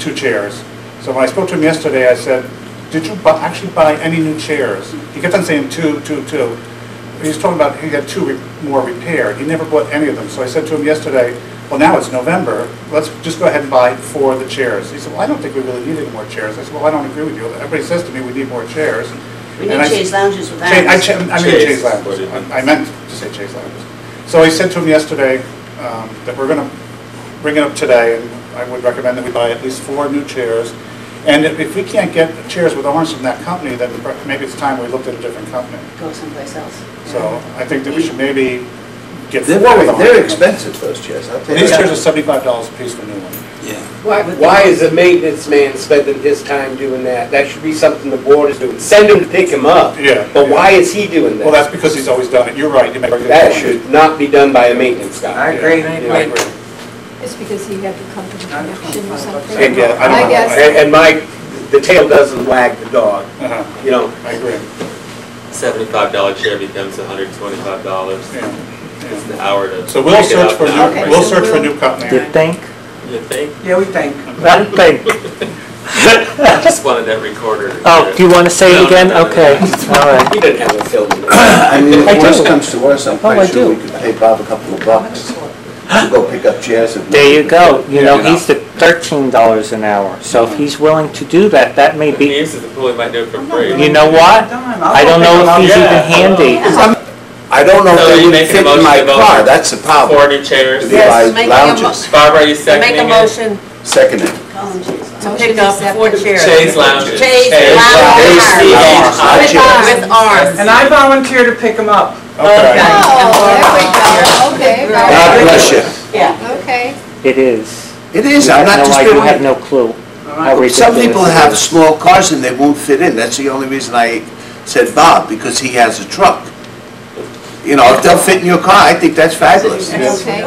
2 chairs. So when I spoke to him yesterday, I said, did you actually buy any new chairs? He kept on saying 2, 2, 2. He was talking about he had 2 more repaired. He never bought any of them. So I said to him yesterday, well, now it's November. Let's just go ahead and buy 4 of the chairs. He said, well, I don't think we really need any more chairs. I said, well, I don't agree with you. Everybody says to me we need more chairs. We need chaise lounges with arms. I mean chaise lounges. I meant to say chaise lounges. So I said to him yesterday that we're going to bring it up today, and I would recommend that we buy at least 4 new chairs. And if we can't get chairs with arms from that company, then maybe it's time we looked at a different company. Go someplace else. So I think that we should maybe get 4 They're, with arms. they're expensive, those chairs. I'll tell you These that. chairs are $75 a piece for new ones. Yeah. Why is the maintenance man spending his time doing that? That should be something the board is doing. Send him to pick him up. Yeah. But why is he doing that? Well, that's because he's always done it. You're right. You make a good That point. should not be done by a maintenance guy. I agree. I agree. It's because he had the company connection or something. I guess. And the tail doesn't wag the dog, you know. I agree. $75 chair becomes $125. Yeah. It's an hour to. So we'll pick it search up for now. Okay, we'll so search for a we'll- new company. You think? You think? Yeah, we think. I think. I just wanted that recorder. to Oh, hear it. do you want to say it No, again? no, no. Okay, all right. He didn't have a film in there. I mean, I if worse do. comes to worse, I'm I quite sure do. we could pay Bob a couple of bucks to go pick up chairs. There you go. You know, he's at $13 an hour. So if he's willing to do that, that may If he be, uses the pool, he might do it for free. you know what? I don't know if he's even handy. I don't know if So they you would making fit a in my motion to vote car, for that's the 4 problem. new chairs. To Yes, buy making a lounges. Barbara, are you Make seconding a it? motion Second it. to pick up 4 chairs. Chaise lounges. Chaise Chaise lounges. lounges. With arms. And I volunteer to pick them up. Oh, there we go, okay. God bless you. Yeah. Okay. It is. It is, You I'm have not no idea. You have discriminating. no clue how ridiculous Some people it have is. small cars and they won't fit in, that's the only reason I said Bob, because he has a truck. You know, if they'll fit in your car, I think that's fabulous. Okay.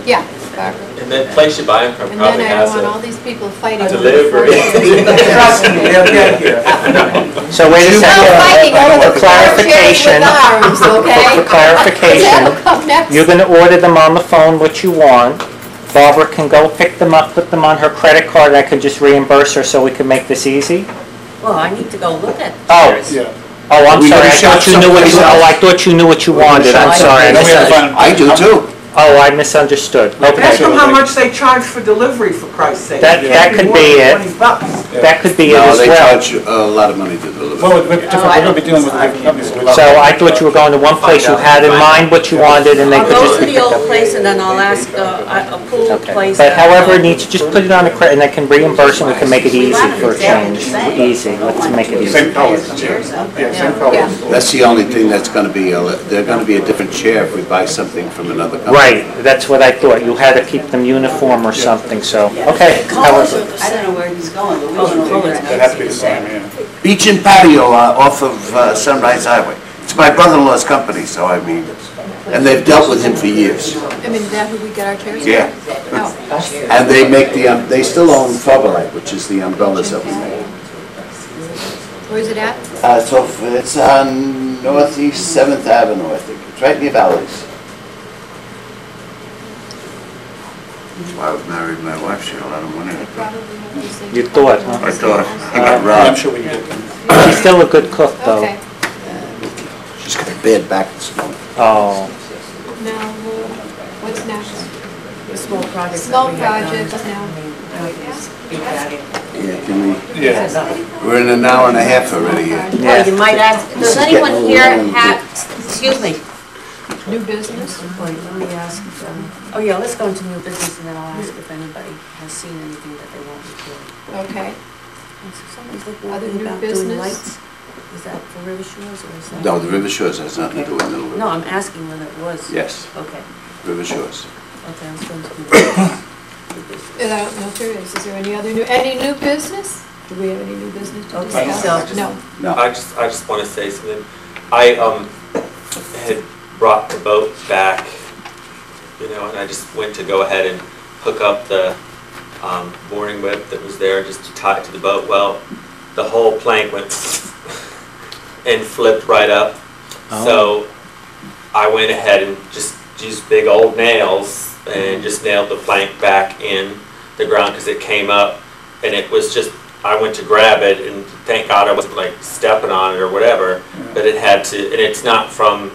Yeah, Barbara. And the place you buy them from And probably then I don't has want all a these people fighting over the delivery. 4 chairs. Trust me, they'll get here. So wait a No fighting second. over For the 4 chairs clarification, with arms, okay? for clarification, That'll come next. you're going to order them on the phone, what you want. Barbara can go pick them up, put them on her credit card, I can just reimburse her so we can make this easy? Well, I need to go look at Oh. chairs. Yeah. Oh, I'm We sorry, I gonna shop thought you knew what you, someplace oh, I else? thought you knew what you wanted, I'm sorry. Then we have to find- I do too. Oh, I misunderstood. Ask Okay, them how much they charge for delivery, for Christ's sake. That- It that can't could more be than it. $20. that could be it No, as they well. charge a lot of money to deliver. Well, we're going to be dealing with a different company, so we So I thought you were going to one place, you had in mind what you wanted, and they I'll could go just to be the picked old up. place and then I'll ask a pool Okay, place. but that- however it needs, just put it on a credit, and I can reimburse and we can make it easy for a change. Easy, let's make it easy. Same colors. Yeah, same colors. That's the only thing that's gonna be, they're gonna be a different chair if we buy something from another company. Right, that's what I thought, you had to keep them uniform or something, so, okay. Colors however- are the I don't know where he's going, but we don't know where It has to be the same, yeah. Beach and Patio off of Sunrise Highway. It's my brother-in-law's company, so I mean, and they've dealt with him for years. I mean, is that who we get our chairs from? Yeah. Oh. And they make they still own Faberlight, which is the umbrellas that we make. Where is it at? So it's on Northeast 7th Avenue, I think. It's right near Valley's. That's why I was married to my wife, she had a lot of money. Probably have these things. You thought, huh? I thought, I got I'm robbed. sure we can get them. She's still a good cook, though. Okay. She's got a bad back this morning. Oh, Now, what's next? The small projects. that Small we have done. projects now. Yeah, can we, Yeah. we're in an hour and a half already here. Well, you might ask, This does is getting anyone a little here long. have, excuse me, New business? wait, let me ask, oh yeah, let's go into new business and then I'll ask if anybody has seen anything that they want reported. Okay. Somebody's looking Other new about doing business? lights. Is that for River Shores or is that? No, the River Shores has nothing to do with Little River. No, I'm asking whether it was. Yes, Okay, River Shores. okay, let's go into new business. I don't know if there is. Is there any new business? Do we have any new business to Okay, discuss? so- No. No. I just want to say something. I had brought the boat back, you know, and I just went to go ahead and hook up the mooring whip that was there just to tie it to the boat. Well, the whole plank went and flipped right up. Oh. So I went ahead and just used big old nails and just nailed the plank back in the ground because it came up. and it was just, I went to grab it, and thank God I wasn't like stepping on it or whatever, but it had to, and it's not from,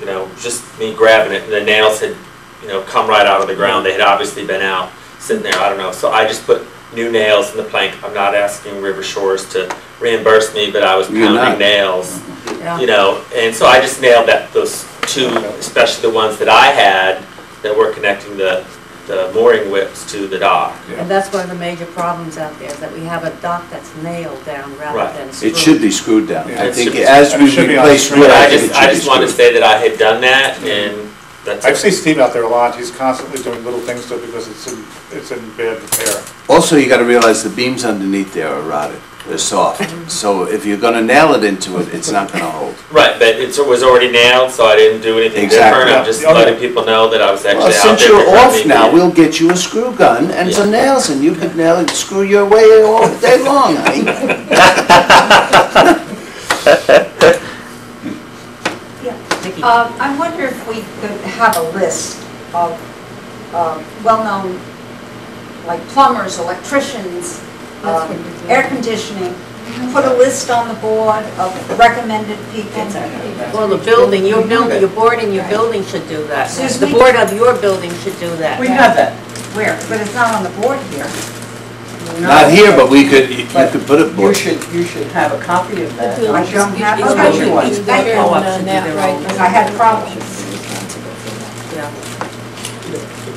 you know, just me grabbing it, and the nails had, you know, come right out of the ground. They had obviously been out, sitting there, I don't know. So I just put new nails in the plank. I'm not asking River Shores to reimburse me, but I was You're not. pounding nails, Yeah. you know, and so I just nailed those two, especially the ones that I had that were connecting the mooring whips to the dock. And that's one of the major problems out there, is that we have a dock that's nailed down rather Right. than screwed. It should be screwed down. Yeah, I it think should be- as and we it should be on replace screen. wood, But I I think it just should be wanted to screwed. say that I had done that, and that's I it. see Steve out there a lot, he's constantly doing little things to it because it's in bad repair. Also, you gotta realize the beams underneath there are rotted, they're soft. So if you're gonna nail it into it, it's not gonna hold. Right, but it was already nailed, so I didn't do anything Exactly. different. I'm just Yeah. letting people know that I was Well, actually out since there. you're before off they now, did. we'll get you a screw gun and some Yeah. nails, and you could nail and screw your way all day long, honey. Vicki. I wonder if we could have a list of well-known, like plumbers, electricians, That's what we do. air conditioning, put a list on the board of recommended people. Well, the building, your board in your building should do that. Excuse The me? board of your building should do that. We have that. Where? But it's not on the board here. Not here, but we could, you could put it. You should have a copy of that. I don't have Each a building- copy. each Thank you. co-op On should do that, their right. own. I had problems. Yeah.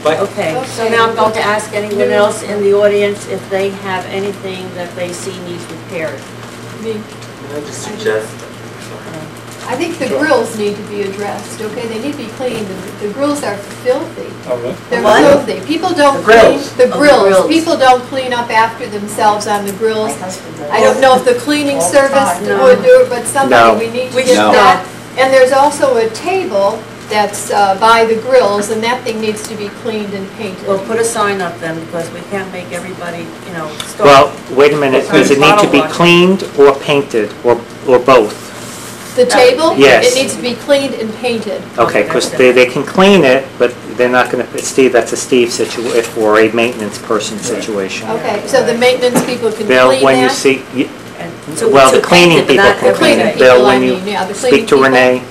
But Okay, so Okay. now I'm going to ask anyone else in the audience if they have anything that they see needs repaired. I just suggest, I think the grills need to be addressed, okay? They need to be cleaned. The grills are filthy. Oh, really? They're What? filthy. People don't The clean, grills. the Oh, the grills. grills. People don't clean up after themselves on the grills. My husband does. I don't know if the cleaning All the service time. No. would do it, but somebody, No. we need to We get should that. And there's also a table that's by the grills, and that thing needs to be cleaned and painted. Well, put a sign up then, because we can't make everybody, you know, start. Well, wait a minute, does it need to be Bottle washing. cleaned or painted, or both? The table? Yes. It needs to be cleaned and painted. Okay, because they can clean it, but they're not gonna, Steve, that's a Steve situation, or a maintenance person situation. Okay, so the maintenance people can Bill, clean when you that? see, And so well, the to paint cleaning it, but people not can The clean cleaning it. everything. people, Bill, I when you mean, yeah, the speak cleaning to people. Renee,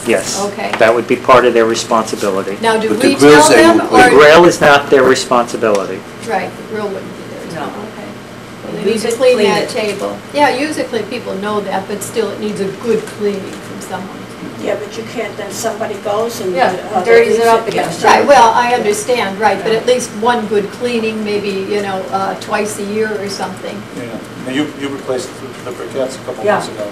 yes. Okay. That would be part of their responsibility. Now, do But the we grills, tell they them, won't or? The grill is not their responsibility. Right, the grill wouldn't be theirs, No. okay. Well, they need Use to it, clean clean that it. table. Yeah, use it, clean, people know that, but still, it needs a good cleaning from someone. Yeah, but you can't, then somebody goes and. Yeah, dirties it up again. Right, well, I understand, right, but at least one good cleaning, maybe, you know, twice a year or something. Yeah. Now, you replaced the briquettes a couple Yeah. months ago,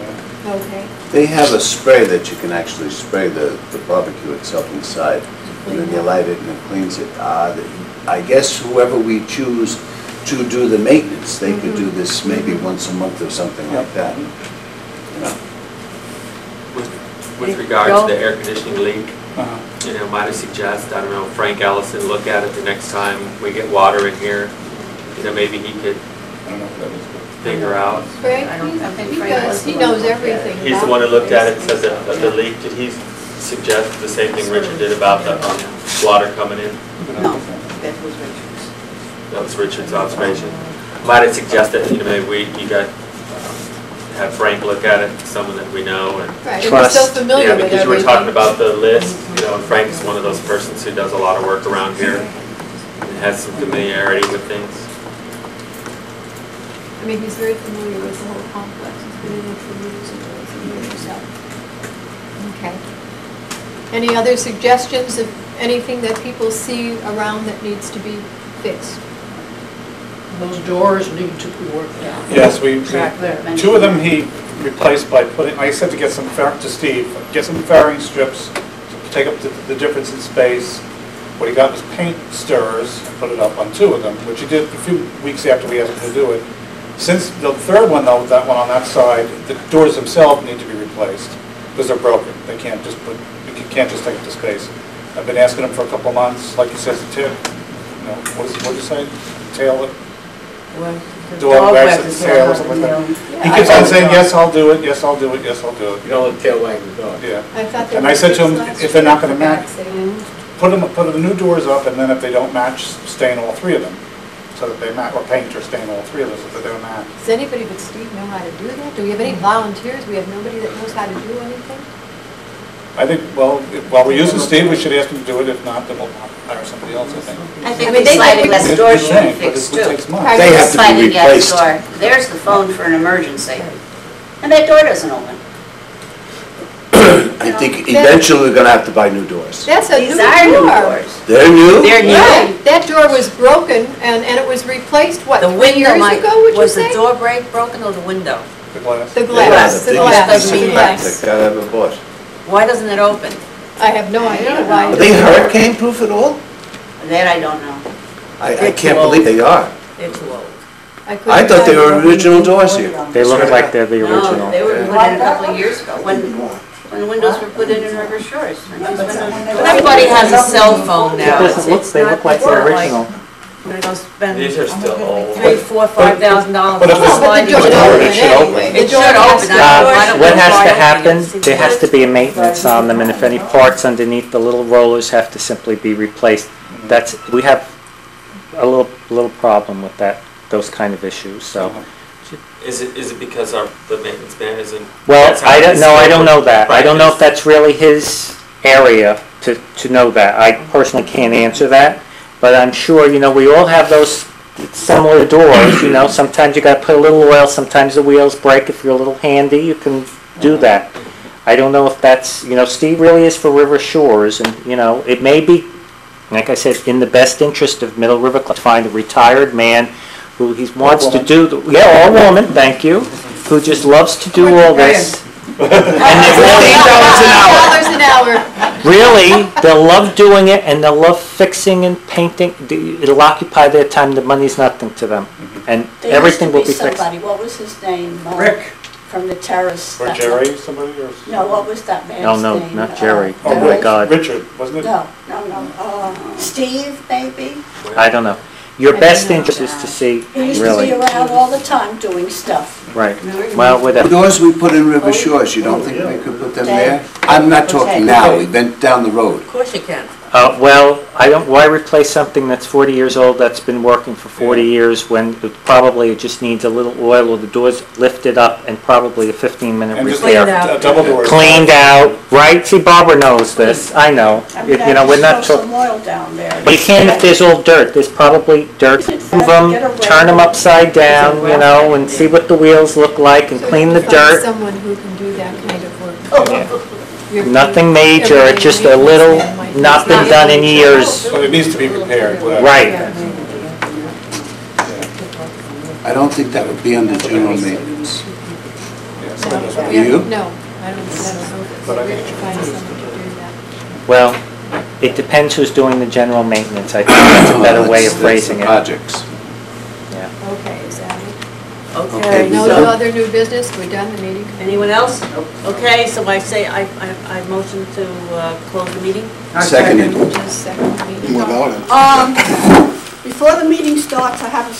yeah? Okay. They have a spray that you can actually spray the barbecue itself inside, and then you light it and it cleans it. I guess whoever we choose to do the maintenance, they could do this maybe once a month or something like that. You know. with regard to the air conditioning leak, Uh-huh. you know, might I suggest, I don't know, Frank Ellison look at it the next time we get water in here. You know, maybe he could I don't know if that is. figure out. Frank, I don't- I think he Frank does, was he the one knows who looked at it. everything. He's the one who looked at it and said that the leak, did he suggest the same thing Richard did about the water coming in? No, that was Richard's. That was Richard's observation. Might I suggest that, you know, maybe you got, have Frank look at it, someone that we know, and Right, and we're so Trust. familiar yeah, with because everything. we're talking about the list, you know, and Frank's one of those persons who does a lot of work around here and has some familiarity with things. I mean, he's very familiar with the whole complex. He's been in it for years and years, so. Okay. Any other suggestions of anything that people see around that needs to be fixed? Those doors need to be worked out. Yes, Back there. two of them he replaced by putting, I said to get some, to Steve, get some fairing strips, to take up the difference in space. What he got was paint stirrers, and put it up on two of them, which he did a few weeks after we asked him to do it. Since the third one though, that one on that side, the doors themselves need to be replaced, because they're broken. They can't just put, you can't just take up the space. I've been asking him for a couple months, like he says, the tip, you know, what'd you say? Tail it? Well, the Dog dog wags wags its his tail or tail, something like that. yeah. He keeps on saying, yes, I'll do it, yes, I'll do it, yes, I'll do it. You don't let the tail wag the dog. Yeah. I thought they And were I said to him, fixed if they're not last gonna year, for match, God's sake. put the new doors up, and then if they don't match, stain all three of them. so that they match, or paint or stain all three of those, so that they would match. Does anybody but Steve know how to do that? Do we have any volunteers? We have nobody that knows how to do anything? I think, well, while we're using Steve, we should ask him to do it. If not, then we'll hire somebody else, I think. I I think mean, the they- sliding glass door It's should the be same, but fixed it too. takes months. Pardon? They The have to be sliding glass replaced. door. There's the phone for an emergency. And that door doesn't open. I think eventually we're gonna have to buy new doors. That's a new These are new door. doors. They're new? They're new. Right, that door was broken and it was replaced, what, The 3 window years might, ago, would you was the say? door break broken or the window? The glass. The Yeah, glass, the biggest glass, piece the of glass. plastic I ever bought. Why doesn't it open? I have no idea why. Are they hurricane-proof at all? That I don't know. I can't believe they are. They're too old. couldn't I thought they find were it. original doors here. They look like they're the No, original. they were put in a couple of years ago, when the windows were put in River Shores. Everybody has a cell phone It now. doesn't look, they look like they're original. I'm gonna go spend These are still old. $3,000, $4,000, $5,000 But if on it's- Oh, but the door sliding should door. open It should open. anyway. The It door should has open. to I don't know open. What has to why it happen, opened. there has to be a maintenance on them, and if any parts underneath the little rollers have to simply be replaced. That's, we have a little problem with that, those kind of issues, so. Is it because the maintenance man isn't? Well, that's how I don't it's know, I don't know that. I don't know if practiced? that's really his area to know that. I personally can't answer that, but I'm sure, we all have those similar doors, sometimes you gotta put a little oil, sometimes the wheels break. If you're a little handy, you can do that. I don't know if that's, Steve really is for River Shores, and, it may be, like I said, in the best interest of Middle River Club to find a retired man who he wants to do, or woman, thank you, who just loves to do all this. And they really, $8 an hour. really, they'll love doing it, and they'll love fixing and painting. It'll occupy their time, the money's nothing to them, and everything will be fixed. What was his name? Rick. From the terrace. Or Jerry, somebody, or? No, what was that man's No, name? no, not Jerry, Oh, oh my God, Richard, wasn't it? No. Steve, maybe? I don't know. Your best interest is to see, He used to really, be around all the time doing stuff. right, well, The whatever. doors we put in River Shores, you don't think we could put them there? I'm not talking now, we went down the road. Of course you can. Well, why replace something that's 40 years old, that's been working for 40 years, when it just needs a little oil, or the doors lifted up, and probably a 15-minute And just repair. Cleaned out. a double door. Cleaned out, right? See, Barbara knows this, I know. I mean, We're not I just throw some talking, oil down there. but you can't if there's old dirt, there's probably dirt. Move them, turn them upside down, and see what the wheels look like, and So clean you the find dirt. someone who can do that kind of work. Nothing major, just a little, not been done in years. But it needs to be repaired, whatever. Right. I don't think that would be under general maintenance. Yeah, somebody does want Do you? No, I don't know. But I We think have to find someone to do that. Well, it depends who's doing the general maintenance, I think that's a better way of That's the phrasing it. projects. Okay, is that it? Okay, No So- other new business, we're done, the meeting? anyone else? Okay, so I say, I motion to close the meeting? Seconded. Just second meeting. Before the meeting starts, I have a